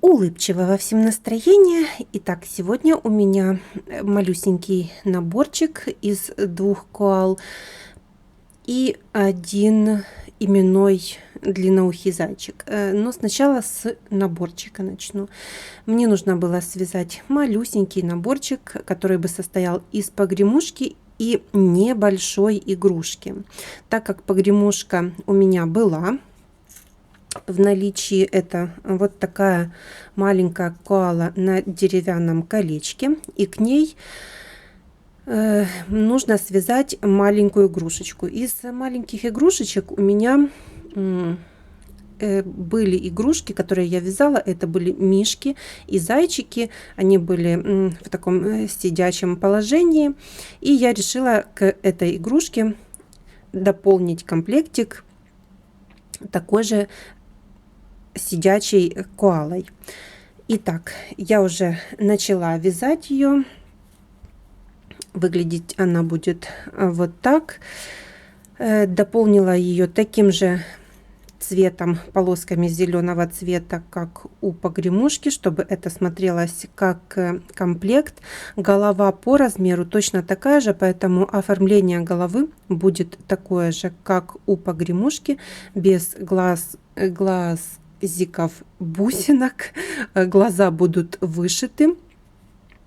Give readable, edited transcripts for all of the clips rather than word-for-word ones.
Улыбчивого всем настроения. Итак, сегодня у меня малюсенький наборчик из 2 коал и 1 именной длинноухий зайчик. Но сначала с наборчика начну. Мне нужно было связать малюсенький наборчик, который бы состоял из погремушки и небольшой игрушки. Так как погремушка у меня была в наличии, это вот такая маленькая коала на деревянном колечке, и к ней нужно связать маленькую игрушечку. Из маленьких игрушечек у меня были игрушки, которые я вязала. Это были мишки и зайчики. Они были в таком сидячем положении. И я решила к этой игрушке дополнить комплектик такой же сидячей коалой. Итак, я уже начала вязать ее. Выглядеть она будет вот так. Дополнила ее таким же цветом, полосками зеленого цвета, как у погремушки, чтобы это смотрелось как комплект. Голова по размеру точно такая же, поэтому оформление головы будет такое же, как у погремушки, без глазиков, бусинок. Глаза будут вышиты,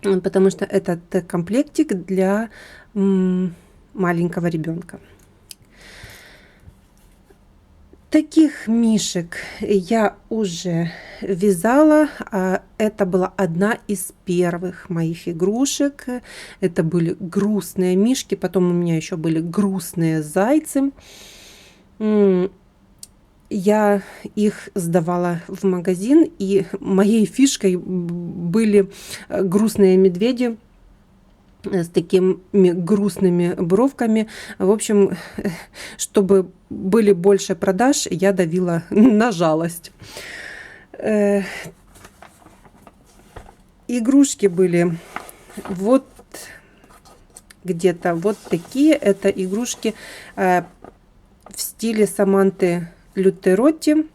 потому что этот комплектик для маленького ребенка. Таких мишек я уже вязала. Это была одна из первых моих игрушек. Это были грустные мишки. Потом у меня еще были грустные зайцы. Я их сдавала в магазин, и моей фишкой были грустные медведи с такими грустными бровками. В общем, чтобы были больше продаж, я давила на жалость. Игрушки были вот где-то вот такие. Это игрушки в стиле Саманты Лютеротти.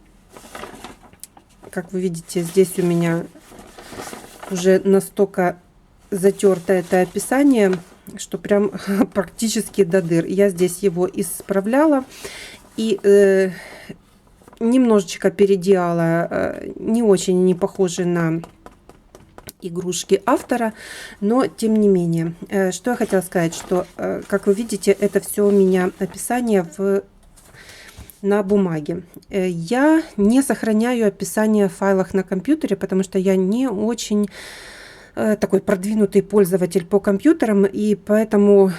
Как вы видите, здесь у меня уже настолько затерто это описание, что прям практически до дыр. Я здесь его исправляла и немножечко переделала. Не очень не похожи на игрушки автора, но тем не менее. Что я хотела сказать, что, как вы видите, это все у меня описание на бумаге. Я не сохраняю описание в файлах на компьютере, потому что я не очень такой продвинутый пользователь по компьютерам, и поэтому,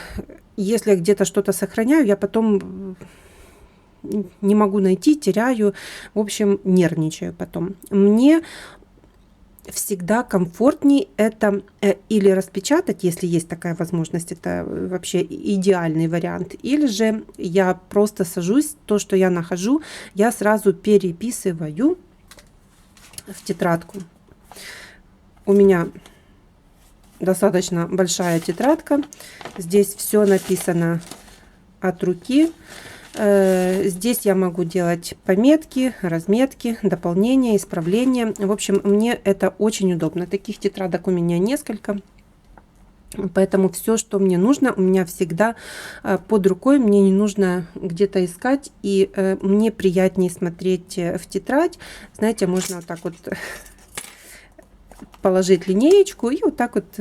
если я где-то что-то сохраняю, я потом не могу найти, теряю, в общем, нервничаю потом. Мне всегда комфортней это или распечатать, если есть такая возможность, это вообще идеальный вариант, или же я просто сажусь, то, что я нахожу, я сразу переписываю в тетрадку. У меня достаточно большая тетрадка, здесь все написано от руки. Здесь я могу делать пометки, разметки, дополнения, исправления. В общем, мне это очень удобно. Таких тетрадок у меня несколько. Поэтому все, что мне нужно, у меня всегда под рукой. Мне не нужно где-то искать. И мне приятнее смотреть в тетрадь. Знаете, можно вот так вот положить линеечку и вот так вот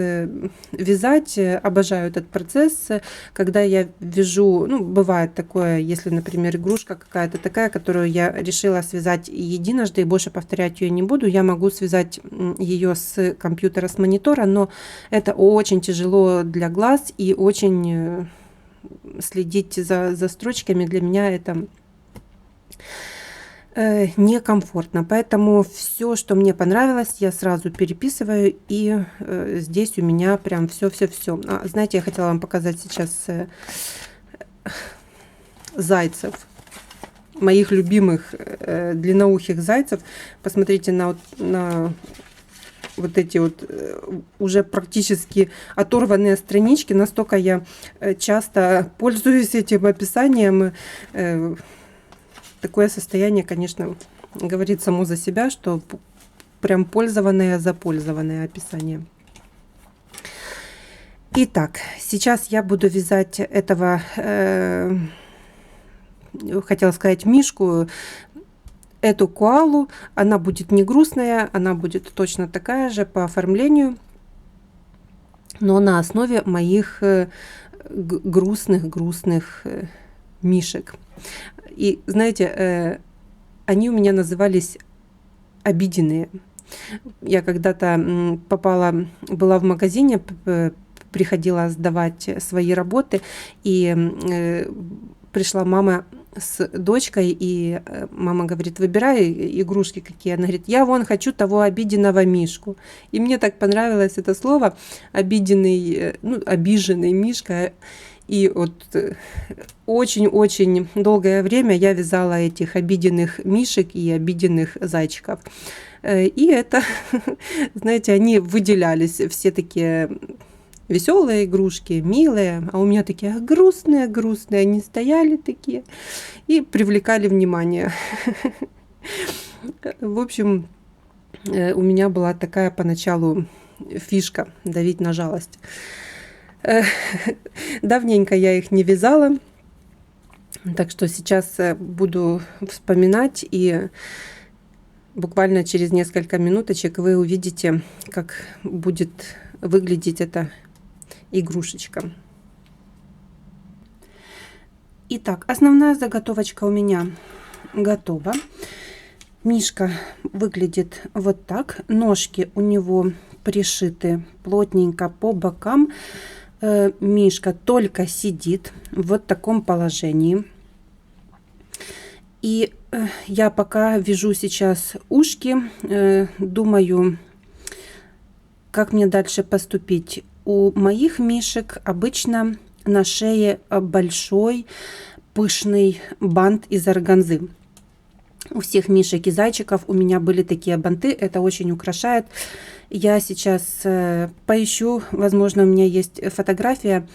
вязать. Обожаю этот процесс, когда я вяжу, ну, бывает такое, если, например, игрушка какая-то такая, которую я решила связать единожды и больше повторять ее не буду, я могу связать ее с компьютера, с монитора, но это очень тяжело для глаз и очень следить за строчками для меня это некомфортно, поэтому все, что мне понравилось, я сразу переписываю, и здесь у меня прям все. Знаете, я хотела вам показать сейчас зайцев, моих любимых длинноухих зайцев. Посмотрите на вот эти вот уже практически оторванные странички, настолько я часто пользуюсь этим описанием. Такое состояние, конечно, говорит само за себя, что прям запользованное описание. Итак, сейчас я буду вязать этого, хотела сказать, мишку, эту коалу. Она будет не грустная, она будет точно такая же по оформлению, но на основе моих грустных мишек. И знаете, они у меня назывались обиденные. Я когда-то была в магазине, приходила сдавать свои работы, и пришла мама с дочкой, и мама говорит: выбирай игрушки какие. Она говорит: я вон хочу того обиденного мишку. И мне так понравилось это слово обиденный, обиженный мишка. И вот очень-очень долгое время я вязала этих обиденных мишек и обиденных зайчиков. И это, знаете, они выделялись, все такие веселые игрушки, милые, а у меня такие грустные, они стояли такие и привлекали внимание. В общем, у меня была такая поначалу фишка — давить на жалость. Давненько я их не вязала, так что сейчас буду вспоминать, и буквально через несколько минуточек вы увидите, как будет выглядеть эта игрушечка. Итак, основная заготовочка у меня готова. Мишка выглядит вот так. Ножки у него пришиты плотненько по бокам. Мишка только сидит в вот таком положении. И я пока вяжу сейчас ушки, думаю, как мне дальше поступить. У моих мишек обычно на шее большой пышный бант из органзы. У всех мишек и зайчиков у меня были такие банты, это очень украшает. Я сейчас поищу, возможно, у меня есть фотография,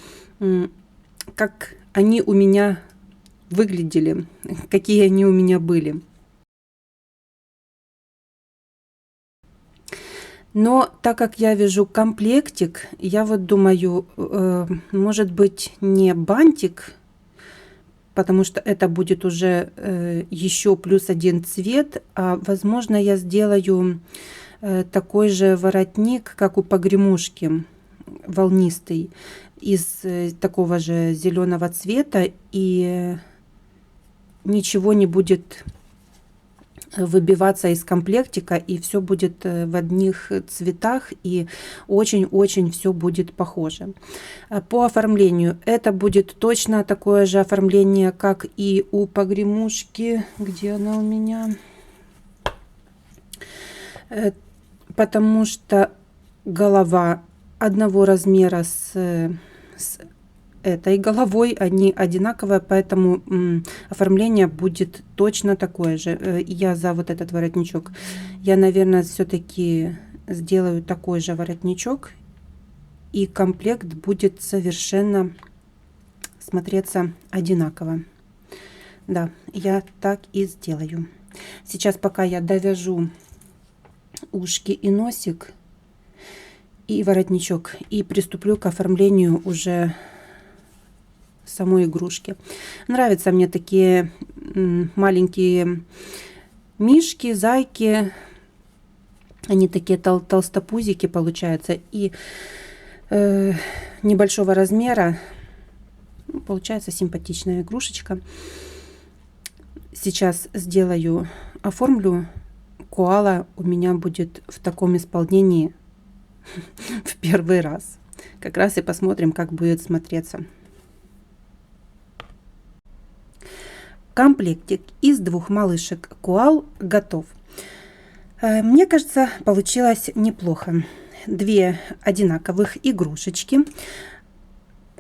как они у меня выглядели, какие они у меня были. Но так как я вяжу комплектик, я вот думаю, может быть, не бантик, потому что это будет уже еще плюс один цвет, а возможно, я сделаю такой же воротник, как у погремушки, волнистый, из такого же зеленого цвета, и ничего не будет выбиваться из комплектика, и все будет в одних цветах, и очень-очень все будет похоже. По оформлению это будет точно такое же оформление, как и у погремушки. Где она у меня? Потому что голова одного размера с этой головой, они одинаковые, поэтому оформление будет точно такое же. Я за вот этот воротничок, я, наверное, все-таки сделаю такой же воротничок, и комплект будет совершенно смотреться одинаково. Да, я так и сделаю. Сейчас, пока я довяжу ушки и носик и воротничок, и приступлю к оформлению уже самой игрушки. Нравятся мне такие маленькие мишки, зайки. Они такие толстопузики получаются, и небольшого размера. Получается симпатичная игрушечка. Сейчас оформлю. Коала у меня будет в таком исполнении в первый раз. Как раз и посмотрим, как будет смотреться. Комплектик из двух малышек коал готов. Мне кажется, получилось неплохо. Две одинаковых игрушечки,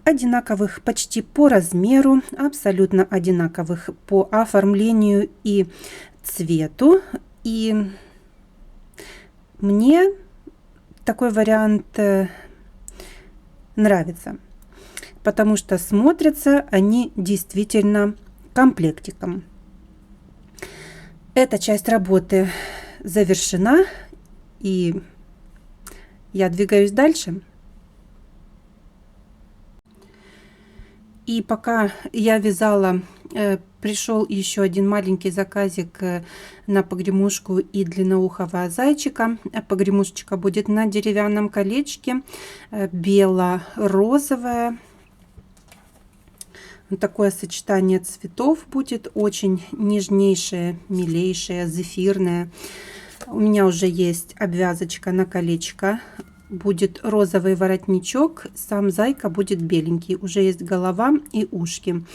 одинаковых почти по размеру, абсолютно одинаковых по оформлению и цвету. И мне такой вариант нравится, потому что смотрятся они действительно комплектиком. Эта часть работы завершена, и я двигаюсь дальше. И пока я вязала, пришел еще один маленький заказик на погремушку и длинноухого зайчика. Погремушечка будет на деревянном колечке, бело-розовое. Такое сочетание цветов будет, очень нежнейшее, милейшее, зефирное. У меня уже есть обвязочка на колечко. Будет розовый воротничок, сам зайка будет беленький, уже есть голова и ушки.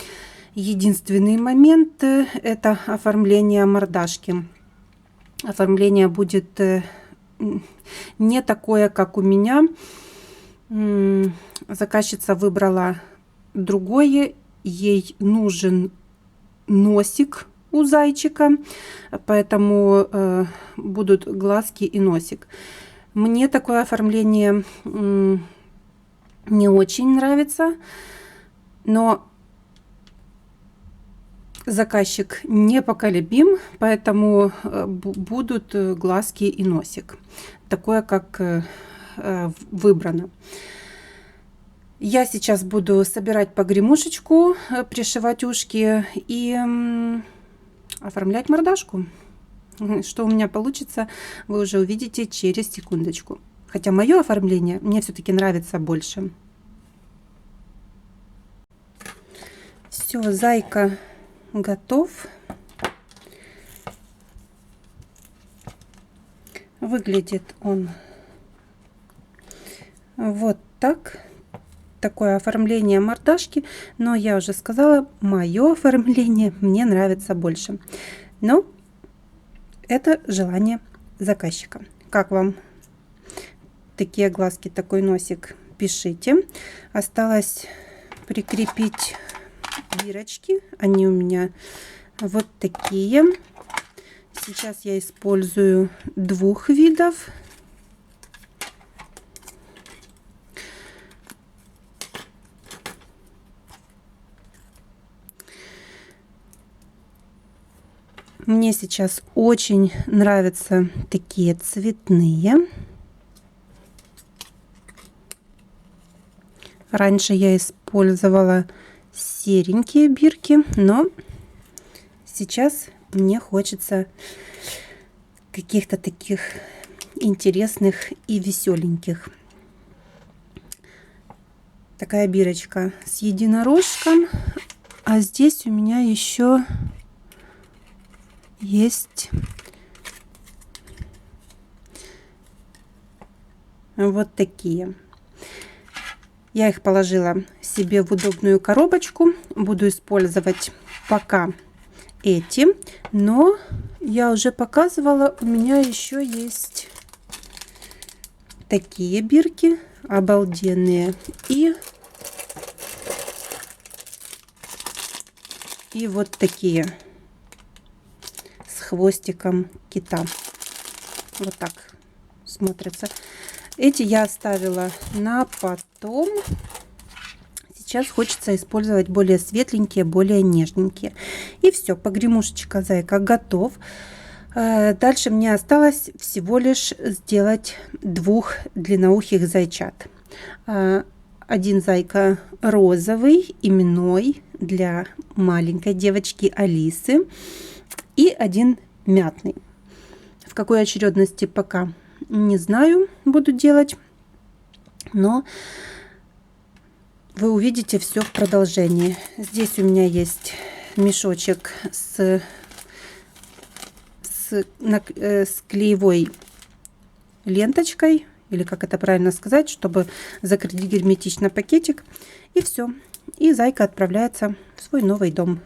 Единственный момент это оформление мордашки. Оформление будет не такое, как у меня. Заказчица выбрала другое, ей нужен носик у зайчика, поэтому будут глазки и носик. Мне такое оформление не очень нравится, но заказчик непоколебим, поэтому будут глазки и носик. Такое, как выбрано. Я сейчас буду собирать погремушечку, пришивать ушки и оформлять мордашку. Что у меня получится, вы уже увидите через секундочку. Хотя мое оформление мне все-таки нравится больше. Все, зайка готов. Выглядит он вот так. Такое оформление мордашки. Но я уже сказала, мое оформление мне нравится больше. Но это желание заказчика. Как вам такие глазки, такой носик? Пишите. Осталось прикрепить бирочки. Они у меня вот такие. Сейчас я использую двух видов. Мне сейчас очень нравятся такие цветные. Раньше я использовала серенькие бирки, но сейчас мне хочется каких-то таких интересных и веселеньких. Такая бирочка с единорожком, а здесь у меня еще есть вот такие. Я их положила себе в удобную коробочку. Буду использовать пока эти, но я уже показывала, у меня еще есть такие бирки обалденные и вот такие хвостиком кита. Вот так смотрится. Эти я оставила на потом. Сейчас хочется использовать более светленькие, более нежненькие. И все, погремушечка зайка готов. Дальше мне осталось всего лишь сделать двух длинноухих зайчат. Один зайка розовый, именной, для маленькой девочки Алисы. И один мятный. В какой очередности пока не знаю, буду делать, но вы увидите все в продолжении. Здесь у меня есть мешочек с клеевой ленточкой, или как это правильно сказать, чтобы закрыть герметично пакетик. И все. И зайка отправляется в свой новый дом.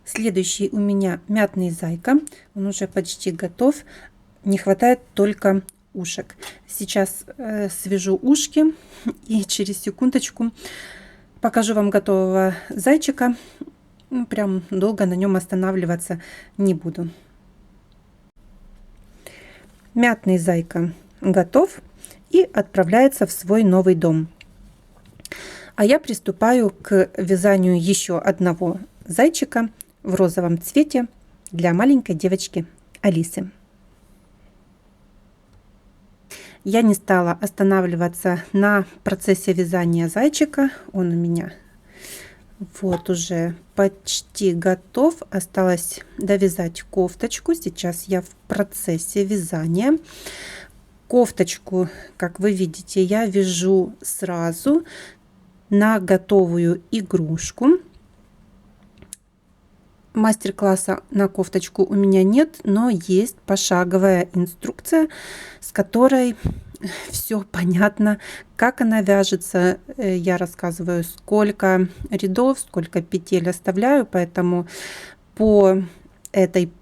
Следующий у меня мятный зайка. Он уже почти готов. Не хватает только ушек. Сейчас свяжу ушки и через секундочку покажу вам готового зайчика. Прям долго на нем останавливаться не буду. Мятный зайка готов и отправляется в свой новый дом. А я приступаю к вязанию еще одного зайчика в розовом цвете для маленькой девочки Алисы. Я не стала останавливаться на процессе вязания зайчика. Он у меня вот уже почти готов. Осталось довязать кофточку. Сейчас я в процессе вязания. Кофточку, как вы видите, я вяжу сразу на готовую игрушку. Мастер-класса на кофточку у меня нет, но есть пошаговая инструкция, с которой все понятно, как она вяжется. Я рассказываю, сколько рядов, сколько петель оставляю, поэтому по этой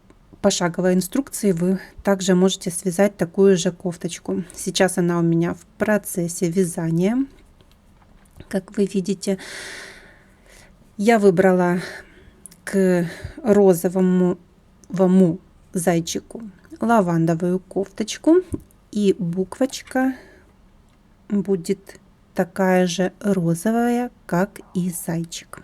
пошаговой инструкции вы также можете связать такую же кофточку. Сейчас она у меня в процессе вязания. Как вы видите, я выбрала к розовому зайчику лавандовую кофточку, и буквочка будет такая же розовая, как и зайчик.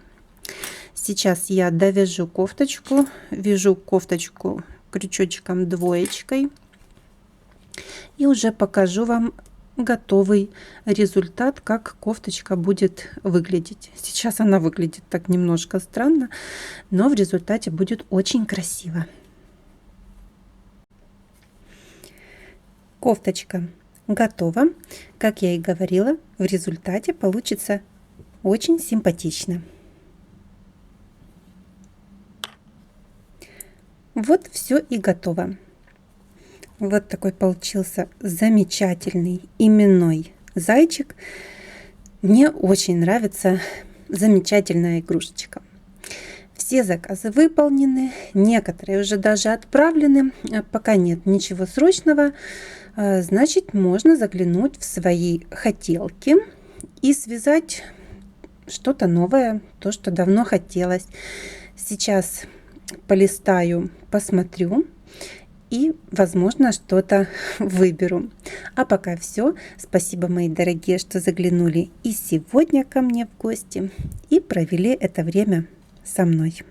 Сейчас я довяжу кофточку, вяжу кофточку крючочком двоечкой и уже покажу вам готовый результат, как кофточка будет выглядеть. Сейчас она выглядит так немножко странно, но в результате будет очень красиво. Кофточка готова. Как я и говорила, в результате получится очень симпатично. Вот все и готово. Вот такой получился замечательный именной зайчик. Мне очень нравится замечательная игрушечка. Все заказы выполнены, некоторые уже даже отправлены. Пока нет ничего срочного, значит, можно заглянуть в свои хотелки и связать что-то новое, то, что давно хотелось. Сейчас полистаю, посмотрю и, возможно, что-то выберу. А пока все. Спасибо, мои дорогие, что заглянули и сегодня ко мне в гости и провели это время со мной.